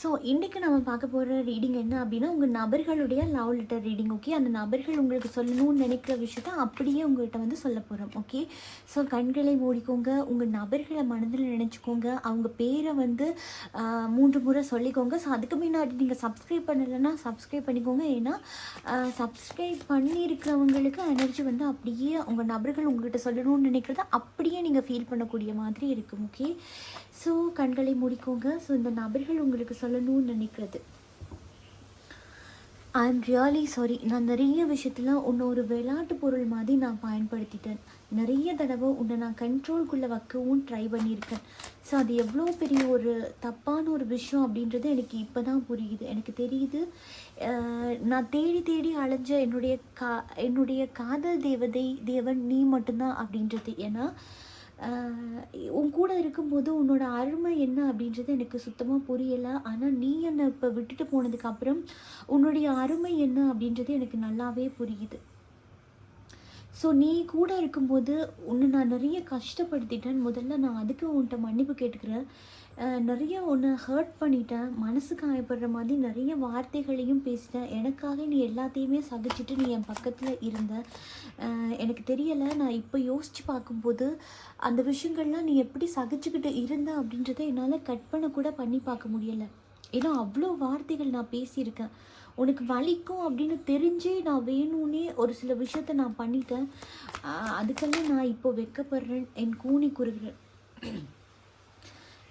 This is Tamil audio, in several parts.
ஸோ இன்றைக்கி நம்ம பார்க்க போகிற ரீடிங் என்ன அப்படின்னா, உங்கள் நபர்களுடைய லவ் லெட்டர் ரீடிங். ஓகே, அந்த நபர்கள் உங்களுக்கு சொல்லணும்னு நினைக்கிற விஷயத்த அப்படியே உங்கள்கிட்ட வந்து சொல்ல போகிறோம். ஓகே, ஸோ கண்களை மூடிக்கோங்க, உங்கள் நபர்களை மனதில் நினச்சிக்கோங்க, அவங்க பேரை வந்து 3 முறை சொல்லிக்கோங்க. ஸோ அதுக்கு முன்னாடி நீங்கள் சப்ஸ்கிரைப் பண்ணலைன்னா சப்ஸ்கிரைப் பண்ணிக்கோங்க. ஏன்னா சப்ஸ்கிரைப் பண்ணியிருக்கிறவங்களுக்கு எனர்ஜி வந்து அப்படியே உங்கள் நபர்கள் உங்கள்கிட்ட சொல்லணும்னு நினைக்கிறத அப்படியே நீங்கள் ஃபீல் பண்ணக்கூடிய மாதிரி இருக்கும். ஓகே, ஸோ கண்களை மூடிக்கோங்க. ஸோ இந்த நபர்கள் உங்களுக்கு சொல்லணும்னு நினைக்கிறது, ஐ எம் ரியலி சாரி. நான் நிறைய விஷயத்தில் உன்னை ஒரு விளையாட்டு பொருள் மாதிரி நான் பயன்படுத்திட்டேன். நிறைய தடவை உன்னை நான் கண்ட்ரோல்குள்ளே வைக்கவும் ட்ரை பண்ணியிருக்கேன். ஸோ அது எவ்வளோ பெரிய ஒரு தப்பான ஒரு விஷயம் அப்படின்றது எனக்கு இப்போ தான் புரியுது. எனக்கு தெரியுது, நான் தேடி தேடி அலைஞ்ச என்னுடைய காதல் தேவன் நீ மட்டும்தான் அப்படின்றது. ஏன்னா உன் கூட இருக்கும்போது உன்னோட அருமை என்ன அப்படின்றது எனக்கு சுத்தமாக புரியலை. ஆனால் நீ என்னை இப்போ விட்டுட்டு போனதுக்கப்புறம் உன்னுடைய அருமை என்ன அப்படின்றது எனக்கு நல்லாவே புரியுது. ஸோ நீ கூட இருக்கும்போது உன்னை நான் நிறைய கஷ்டப்படுத்திட்டேன். முதல்ல நான் அதுக்கு உன்கிட்ட மன்னிப்பு கேட்டுக்கிறேன். நிறைய உன்னை ஹர்ட் பண்ணிட்டேன். மனசு காயப்படுற மாதிரி நிறைய வார்த்தைகளையும் பேசிட்டேன். எனக்காக நீ எல்லாத்தையுமே சகிச்சுட்டு நீ என் பக்கத்தில் இருந்த. எனக்கு தெரியலை, நான் இப்போ யோசித்து பார்க்கும்போது அந்த விஷயங்கள்லாம் நீ எப்படி சகிச்சுக்கிட்டு இருந்த அப்படின்றத என்னால் கற்பனை கூட பண்ணி பார்க்க முடியலை. ஏன்னா அவ்வளோ வார்த்தைகள் நான் பேசியிருக்கேன். உனக்கு வலிக்கும் அப்படின்னு தெரிஞ்சே நான் வேணும்னே ஒரு சில விஷயத்த நான் பண்ணிட்டேன். அதுக்கெல்லாம் நான் இப்போ வெட்கப்படுறேன், என் கூனி குறுகிறேன்.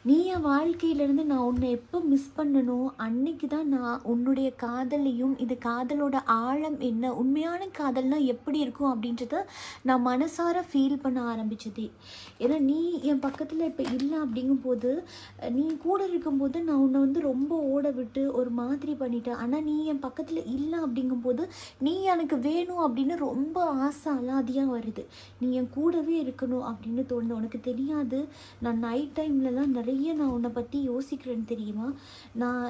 நீ என் வாழ்க்கையிலேருந்து நான் உன்னை எப்போ மிஸ் பண்ணணும், அன்னைக்கு தான் நான் உன்னுடைய காதலையும், இது காதலோட ஆழம் என்ன, உண்மையான காதல்னால் எப்படி இருக்கும் அப்படின்றத நான் மனசார ஃபீல் பண்ண ஆரம்பித்ததே. ஏன்னா நீ என் பக்கத்தில் இப்போ இல்லை அப்படிங்கும்போது, நீ கூட இருக்கும்போது நான் உன்னை வந்து ரொம்ப ஓட விட்டு ஒரு மாதிரி பண்ணிட்டேன். ஆனால் நீ என் பக்கத்தில் இல்லை அப்படிங்கும்போது நீ எனக்கு வேணும் அப்படின்னு ரொம்ப ஆசை அலாதியாக வருது. நீ என் கூடவே இருக்கணும் அப்படின்னு தோணுது. உனக்கு தெரியாது, நான் நைட் டைம்லலாம் நிறைய நான் உன்னை பற்றி யோசிக்கிறேன்னு தெரியுமா? நான்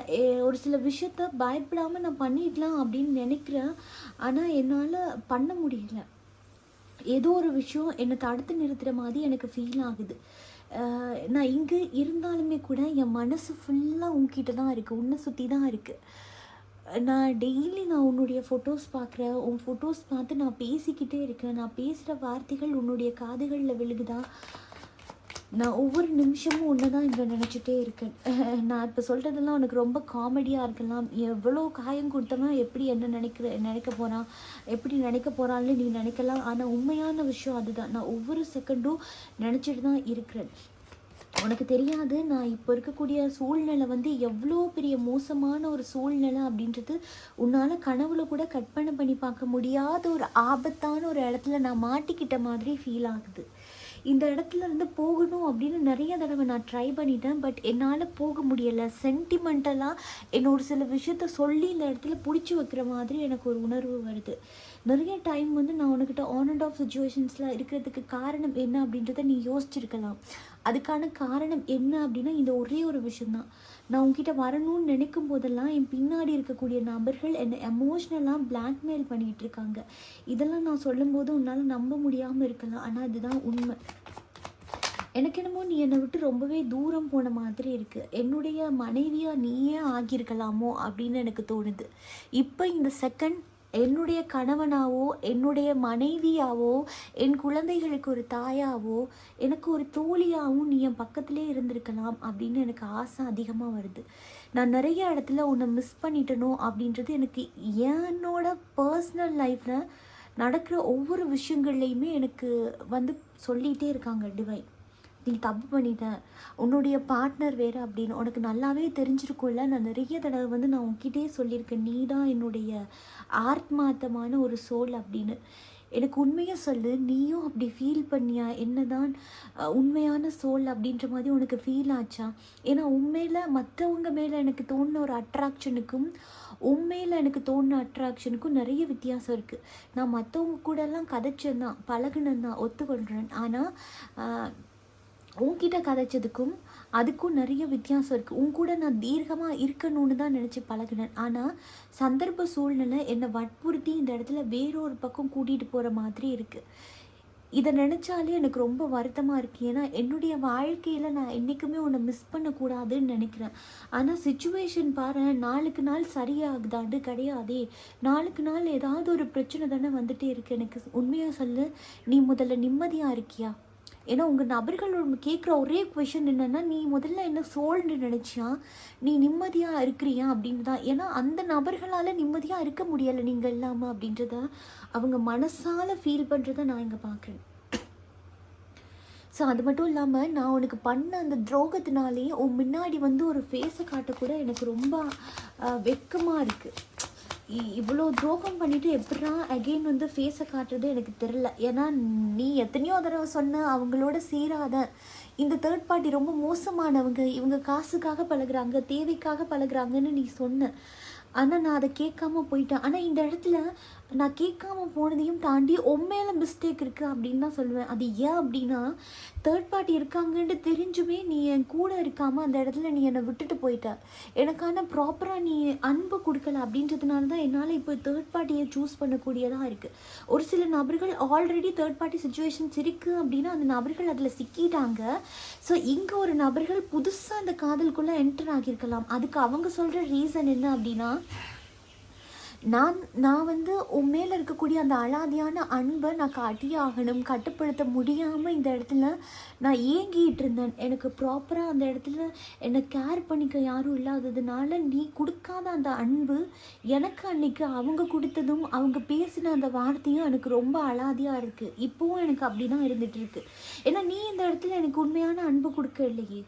ஒரு சில விஷயத்த பயப்படாமல் நான் பண்ணிடலாம் அப்படின்னு நினைக்கிறேன். ஆனால் என்னால் பண்ண முடியல. ஏதோ ஒரு விஷயம் என்னை தடுத்து நிறுத்துகிற மாதிரி எனக்கு ஃபீல் ஆகுது. நான் இங்கே இருந்தாலுமே கூட என் மனசு ஃபுல்லாக உன்கிட்ட தான் இருக்குது, உன்னை சுற்றி தான் இருக்குது. நான் டெய்லி உன்னுடைய ஃபோட்டோஸ் பார்க்குறேன். உன் ஃபோட்டோஸ் பார்த்து நான் பேசிக்கிட்டே இருக்கேன். நான் பேசுகிற வார்த்தைகள் உன்னுடைய காதுகளில் விழுகுதா? நான் ஒவ்வொரு நிமிஷமும் ஒன்று தான் இங்கே நினச்சிட்டே இருக்கேன். நான் இப்போ சொல்கிறதெல்லாம் உனக்கு ரொம்ப காமெடியாக இருக்கலாம். எவ்வளோ காயம் கொடுத்தவன் எப்படி என்ன நினைக்க போகிறான், எப்படி நினைக்க போகிறான்னு நீ நினைக்கலாம். ஆனால் உண்மையான விஷயம் அதுதான். நான் ஒவ்வொரு செகண்டும் நினச்சிட்டு தான் இருக்கிறேன். உனக்கு தெரியாது, நான் இப்போ இருக்கக்கூடிய சூழ்நிலை வந்து எவ்வளோ பெரிய மோசமான ஒரு சூழ்நிலை அப்படின்றது உன்னால் கனவுல கூட கற்பனை பண்ணி பார்க்க முடியாத ஒரு ஆபத்தான ஒரு இடத்துல நான் மாட்டிக்கிட்ட மாதிரி ஃபீல் ஆகுது. இந்த இடத்துல இருந்து போகணும் அப்படின்னு நிறைய தடவை நான் ட்ரை பண்ணிட்டேன். பட் என்னால் போக முடியலை. சென்டிமெண்டலாக என்னோட சில விஷயத்த சொல்லி இந்த இடத்துல பிடிச்சி வைக்கிற மாதிரி எனக்கு ஒரு உணர்வு வருது. நிறைய டைம் வந்து நான் உனக்கிட்ட ஆன் அண்ட் ஆஃப் சுச்சுவேஷன்ஸில் இருக்கிறதுக்கு காரணம் என்ன அப்படின்றத நீ யோசிச்சிருக்கலாம். அதுக்கான காரணம் என்ன அப்படின்னா இந்த ஒரே ஒரு விஷயந்தான். நான் உங்ககிட்ட வரணும்னு நினைக்கும் போதெல்லாம் என் பின்னாடி இருக்கக்கூடிய நபர்கள் என்னை எமோஷ்னலாக பிளாக்மெயில் பண்ணிகிட்டு இருக்காங்க. இதெல்லாம் நான் சொல்லும்போது உன்னால் நம்ப முடியாமல் இருக்கலாம், ஆனால் அதுதான் உண்மை. எனக்கு என்னமோ நீ என்னை விட்டு ரொம்பவே தூரம் போன மாதிரி இருக்குது. என்னுடைய மனைவியாக நீயே ஆகியிருக்கலாமோ அப்படின்னு எனக்கு தோணுது. இப்போ இந்த செகண்ட் என்னுடைய கணவனாவோ, என்னுடைய மனைவியாவோ, என் குழந்தைகளுக்கு ஒரு தாயாவோ, எனக்கு ஒரு தோழியாகவும் நீ என் பக்கத்திலே இருந்திருக்கலாம் அப்படின்னு எனக்கு ஆசை அதிகமாக வருது. நான் நிறைய இடத்துல உன்னை மிஸ் பண்ணிட்டனோ அப்படின்றது எனக்கு என்னோட பர்சனல் லைஃப்பில் நடக்கிற ஒவ்வொரு விஷயங்கள்லையுமே எனக்கு வந்து சொல்லிகிட்டே இருக்காங்க டிவைன். நீ தப்பு பண்ணிட்ட, உன்னுடைய பார்ட்னர் வேறு அப்படின்னு உனக்கு நல்லாவே தெரிஞ்சிருக்கும்ல. நான் நிறைய தடவை வந்து நான் உன்கிட்டே சொல்லியிருக்கேன், நீ தான் என்னுடைய ஆத்மார்த்தமான ஒரு சோல் அப்படின்னு. எனக்கு உண்மையாக சொல்லு, நீயும் அப்படி ஃபீல் பண்ணியா? என்ன தான் உண்மையான சோல் அப்படின்ற மாதிரி உனக்கு ஃபீல் ஆச்சா? ஏன்னா உண்மையில் மற்றவங்க மேலே எனக்கு தோணுன ஒரு அட்ராக்ஷனுக்கும் உண்மையில் எனக்கு தோணுன அட்ராக்ஷனுக்கும் நிறைய வித்தியாசம் இருக்குது. நான் மற்றவங்க கூடலாம் கதைச்சேன் தான், பழகுனேன் தான், ஒத்துக்கொள்கிறேன். ஆனால் உன்கிட்ட கதைச்சதுக்கும் அதுக்கும் நிறைய வித்தியாசம் இருக்குது. உன் கூட நான் தீர்க்கமாக இருக்கணும்னு தான் நினச்சி பழகினேன். ஆனால் சந்தர்ப்ப சூழ்நிலை என்னை வற்புறுத்தி இந்த இடத்துல வேறொரு பக்கம் கூட்டிகிட்டு போகிற மாதிரி இருக்குது. இதை நினச்சாலே எனக்கு ரொம்ப வருத்தமாக இருக்குது. ஏன்னா என்னுடைய வாழ்க்கையில் நான் என்றைக்குமே உன்னை மிஸ் பண்ணக்கூடாதுன்னு நினைக்கிறேன். ஆனால் சிச்சுவேஷன் பாரு, நாளுக்கு நாள் சரியாகுதாண்டு கிடையாதே. நாளுக்கு நாள் ஏதாவது ஒரு பிரச்சனை தானே வந்துகிட்டே இருக்குது. எனக்கு உண்மையாக சொல்லு, நீ முதல்ல நிம்மதியாக இருக்கியா? ஏன்னா உங்கள் நபர்கள் கேட்குற ஒரே கொஷின் என்னென்னா, நீ முதல்ல என்ன சோல்னு நினச்சியா, நீ நிம்மதியாக இருக்கிறியா அப்படின்னு தான். ஏன்னா அந்த நபர்களால் நிம்மதியாக இருக்க முடியலை நீங்கள் இல்லாமல் அப்படின்றத அவங்க மனசால் ஃபீல் பண்ணுறத நான் இங்கே பார்க்குறேன். ஸோ அது மட்டும் இல்லாமல், நான் உனக்கு பண்ண அந்த துரோகத்தினாலே உன் முன்னாடி வந்து ஒரு ஃபேஸை காட்டக்கூட எனக்கு ரொம்ப வெக்கமாக இருக்குது. இவ்வளோ துரோகம் பண்ணிவிட்டு எப்படா அகெயின் வந்து ஃபேஸை காட்டுறது எனக்கு தெரில. ஏன்னா நீ எத்தனையோ தடவை சொன்ன அவங்களோட சேராத, இந்த தேர்ட் பார்ட்டி ரொம்ப மோசமானவங்க, இவங்க காசுக்காக பழகுறாங்க, தேவைக்காக பழகுறாங்கன்னு நீ சொன்ன. ஆனால் நான் அதை கேட்காம போயிட்டேன். ஆனால் இந்த இடத்துல நான் கேட்காம போனதையும் தாண்டி உண்மையில மிஸ்டேக் இருக்குது அப்படின்னு தான் சொல்லுவேன். அது ஏன் அப்படின்னா, தேர்ட் பார்ட்டி இருக்காங்கன்ட்டு தெரிஞ்சுமே நீ என் கூட இருக்காமல் அந்த இடத்துல நீ என்னை விட்டுட்டு போயிட்ட. எனக்கான ப்ராப்பராக நீ அன்பு கொடுக்கல அப்படின்றதுனால தான் என்னால் இப்போ தேர்ட் பார்ட்டியை சூஸ் பண்ணக்கூடியதாக இருக்குது. ஒரு சில நபர்கள் ஆல்ரெடி தேர்ட் பார்ட்டி சுச்சுவேஷன்ஸ் இருக்குது அப்படின்னா அந்த நபர்கள் அதில் சிக்கிட்டாங்க. ஸோ இங்கே ஒரு நபர்கள் புதுசாக அந்த காதலுக்குள்ளே என்டர் ஆகியிருக்கலாம். அதுக்கு அவங்க சொல்கிற ரீசன் என்ன அப்படின்னா, நான் வந்து உன் மேலே இருக்கக்கூடிய அந்த அலாதியான அன்பை நான் காட்டியே ஆகணும், கட்டுப்படுத்த முடியாமல் இந்த இடத்துல நான் ஏங்கிட்டு இருந்தேன். எனக்கு ப்ராப்பராக அந்த இடத்துல என்னை கேர் பண்ணிக்க யாரும் இல்லாததுனால நீ கொடுக்காத அந்த அன்பு எனக்கு அன்னைக்கு அவங்க கொடுத்ததும் அவங்க பேசின அந்த வார்த்தையும் எனக்கு ரொம்ப அலாதியாக இருக்குது. இப்போவும் எனக்கு அப்படி தான் இருந்துகிட்டு இருக்கு. ஏன்னா நீ இந்த இடத்துல எனக்கு உண்மையான அன்பு கொடுக்க இல்லையே.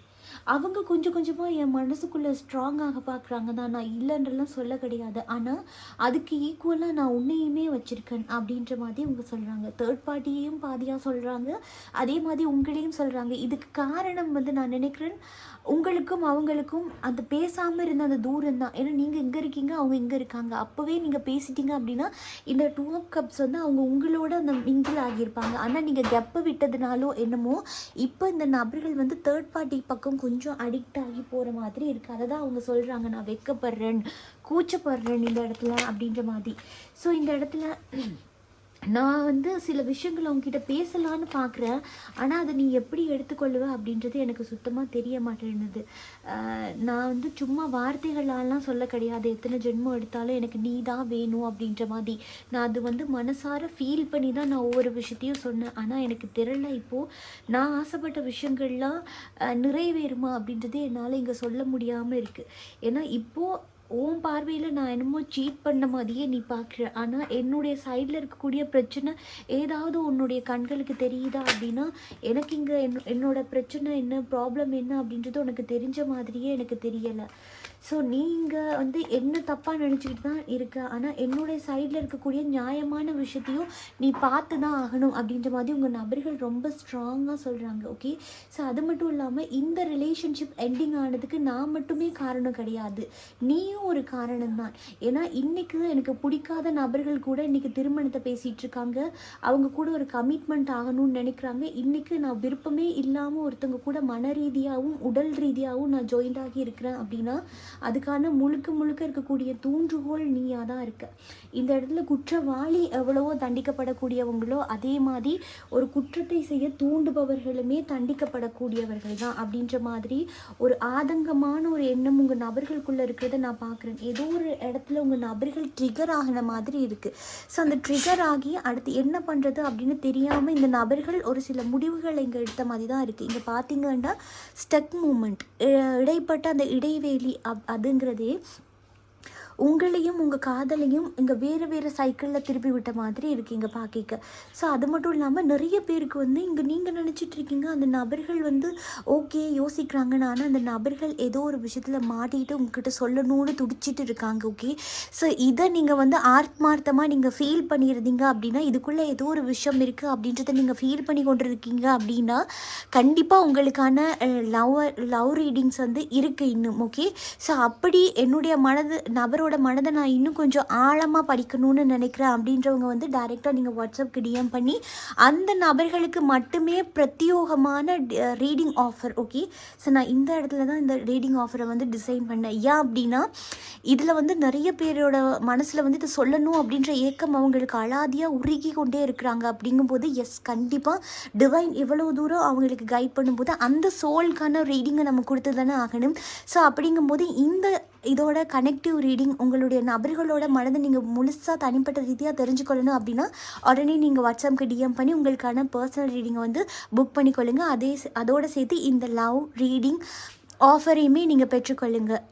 அவங்க கொஞ்சம் கொஞ்சமாக என் மனசுக்குள்ளே ஸ்ட்ராங்காக பார்க்குறாங்க தான், நான் இல்லைன்றலாம் சொல்ல கிடையாது. ஆனால் அதுக்கு ஈக்குவலாக நான் உன்னையுமே வச்சுருக்கேன் அப்படின்ற மாதிரி அவங்க சொல்கிறாங்க. தேர்ட் பார்ட்டியையும் பாதியாக சொல்கிறாங்க, அதே மாதிரி உங்களையும் சொல்கிறாங்க. இதுக்கு காரணம் வந்து நான் நினைக்கிறேன் உங்களுக்கும் அவங்களுக்கும் அந்த பேசாமல் இருந்த அந்த தூரம் தான். ஏன்னா நீங்கள் இங்கே இருக்கீங்க, அவங்க இங்கே இருக்காங்க. அப்போவே நீங்கள் பேசிட்டீங்க அப்படின்னா இந்த 2 of Cups வந்து அவங்க உங்களோட அந்த மிங்கிள் ஆகியிருப்பாங்க. ஆனால் நீங்கள் கெப்பை விட்டதுனாலோ என்னமோ இப்போ இந்த நபர்கள் வந்து தேர்ட் பார்ட்டி பக்கம் கொஞ்சம் அடிக்ட் ஆகி போகிற மாதிரி இருக்குது. அதை தான் அவங்க சொல்கிறாங்க, நான் வெக்கப்படுறேன், கூச்சப்படுறேன் இந்த இடத்துல அப்படின்ற மாதிரி. ஸோ இந்த இடத்துல நான் வந்து சில விஷயங்கள் அவங்ககிட்ட பேசலான்னு பார்க்குறேன். ஆனால் அதை நீ எப்படி எடுத்துக்கொள்ளுவ அப்படின்றது எனக்கு சுத்தமாக தெரிய மாட்டேன்னுது. நான் வந்து சும்மா வார்த்தைகளாலாம் சொல்ல கிடையாது. எத்தனை ஜென்மம் எடுத்தாலும் எனக்கு நீ தான் வேணும் அப்படின்ற மாதிரி நான் அது வந்து மனசார ஃபீல் பண்ணி தான் நான் ஒவ்வொரு விஷயத்தையும் சொன்னேன். ஆனால் எனக்கு தெரியல இப்போது நான் ஆசைப்பட்ட விஷயங்கள்லாம் நிறைவேறுமா அப்படின்றதே என்னால் இங்கே சொல்ல முடியாமல் இருக்குது. ஏன்னா இப்போது உன் பார்வையில் நான் என்னமோ சீட் பண்ண மாதிரியே நீ பார்க்குற. ஆனால் என்னுடைய சைடில் இருக்கக்கூடிய பிரச்சனை ஏதாவது உன்னுடைய கண்களுக்கு தெரியுதா அப்படின்னா எனக்கு இங்கே என்னோட பிரச்சனை என்ன, ப்ராப்ளம் என்ன அப்படின்றது உனக்கு தெரிஞ்ச மாதிரியே எனக்கு தெரியலை. ஸோ நீங்கள் வந்து என்ன தப்பாக நினச்சிக்கிட்டு தான் இருக்க. ஆனால் என்னுடைய சைடில் இருக்கக்கூடிய நியாயமான விஷயத்தையும் நீ பார்த்து தான் ஆகணும் அப்படின்ற மாதிரி உங்கள் நபர்கள் ரொம்ப ஸ்ட்ராங்காக சொல்கிறாங்க. ஓகே, ஸோ அது மட்டும் இல்லாமல் இந்த ரிலேஷன்ஷிப் எண்டிங் ஆனதுக்கு நான் மட்டுமே காரணம் கிடையாது, நீயும் ஒரு காரணம் தான். ஏன்னா இன்றைக்கி எனக்கு பிடிக்காத நபர்கள் கூட இன்றைக்கி திருமணத்தை பேசிகிட்டு இருக்காங்க, அவங்க கூட ஒரு கமிட்மெண்ட் ஆகணும்னு நினைக்கிறாங்க. இன்றைக்கி நான் விருப்பமே இல்லாமல் ஒருத்தவங்க கூட மன ரீதியாகவும் உடல் ரீதியாகவும் நான் ஜாயின்ட் ஆகி இருக்கிறேன் அப்படின்னா அதுக்கான முழுக்க இருக்கக்கூடிய தூண்டுகோல் நீயாக தான் இருக்க. இந்த இடத்துல குற்றவாளி எவ்வளவோ தண்டிக்கப்படக்கூடியவங்களோ அதே மாதிரி ஒரு குற்றத்தை செய்ய தூண்டுபவர்களுமே தண்டிக்கப்படக்கூடியவர்கள் தான் அப்படின்ற மாதிரி ஒரு ஆதங்கமான ஒரு எண்ணம் உங்கள் நபர்களுக்குள்ளே இருக்கிறத நான் பார்க்குறேன். ஏதோ ஒரு இடத்துல உங்கள் நபர்கள் ட்ரிகர் ஆகின மாதிரி இருக்குது. ஸோ அந்த ட்ரிகர் ஆகி அடுத்து என்ன பண்ணுறது அப்படின்னு தெரியாமல் இந்த நபர்கள் ஒரு சில முடிவுகளை இங்கே எடுத்த மாதிரி தான் இருக்குது. இங்கே பார்த்தீங்கன்னா ஸ்டக் மூமெண்ட், இடைப்பட்ட அந்த இடைவேளி அதுங்கிறதே உங்களையும் உங்கள் காதலையும் இங்கே வேறு சைக்கிளில் திருப்பி விட்ட மாதிரி இருக்குது இங்கே பார்க்க. ஸோ அது மட்டும் இல்லாமல் நிறைய பேருக்கு வந்து இங்கே நீங்கள் நினச்சிட்ருக்கீங்க அந்த நபர்கள் வந்து ஓகே யோசிக்கிறாங்கன்னு, ஆனால் அந்த நபர்கள் ஏதோ ஒரு விஷயத்தில் மாட்டிக்கிட்டு உங்ககிட்ட சொல்லணும்னு துடிச்சிட்டு இருக்காங்க. ஓகே, ஸோ இதை நீங்கள் வந்து ஆத்மார்த்தமாக நீங்கள் ஃபீல் பண்ணியிருந்தீங்க அப்படின்னா இதுக்குள்ளே ஏதோ ஒரு விஷயம் இருக்குது அப்படின்றத நீங்கள் ஃபீல் பண்ணி கொண்டு இருக்கீங்க அப்படின்னா கண்டிப்பாக உங்களுக்கான லவ் ரீடிங்ஸ் வந்து இருக்குது இன்னும். ஓகே, ஸோ அப்படி என்னுடைய நபரோட மனதை நான் இன்னும் கொஞ்சம் ஆழமாக படிக்கணும்னு நினைக்கிறேன் அப்படின்றவங்க வந்து டைரெக்டாக நீங்கள் வாட்ஸ்அப்க்கு டிஎம் பண்ணி அந்த நபர்களுக்கு மட்டுமே பிரத்யோகமான ரீடிங் ஆஃபர். ஓகே, ஸோ நான் இந்த இடத்துல தான் இந்த ரீடிங் ஆஃபரை வந்து டிசைன் பண்ணேன். ஏன் அப்படின்னா இதில் வந்து நிறைய பேரோட மனசில் வந்து இதை சொல்லணும் அப்படின்ற ஏக்கம் அவங்களுக்கு அலாதியாக உருகி கொண்டே இருக்கிறாங்க. அப்படிங்கும்போது எஸ், கண்டிப்பாக டிவைன் எவ்வளோ தூரம் அவங்களுக்கு கைட் பண்ணும்போது அந்த சோல்கான ரீடிங்கை நம்ம கொடுத்து தானே ஆகணும். ஸோ அப்படிங்கும்போது இந்த இதோட கனெக்டிவ் ரீடிங் உங்களுடைய நபர்களோட மனதை நீங்கள் முழுசாக தனிப்பட்ட ரீதியாக தெரிஞ்சுக்கொள்ளணும் அப்படின்னா உடனே நீங்கள் வாட்ஸ்அப்புக்கு டிஎம் பண்ணி உங்களுக்கான பர்சனல் ரீடிங்கை வந்து புக் பண்ணிக்கொள்ளுங்க. அதோடு சேர்த்து இந்த லவ் ரீடிங் ஆஃபரையுமே நீங்கள் பெற்றுக்கொள்ளுங்கள்.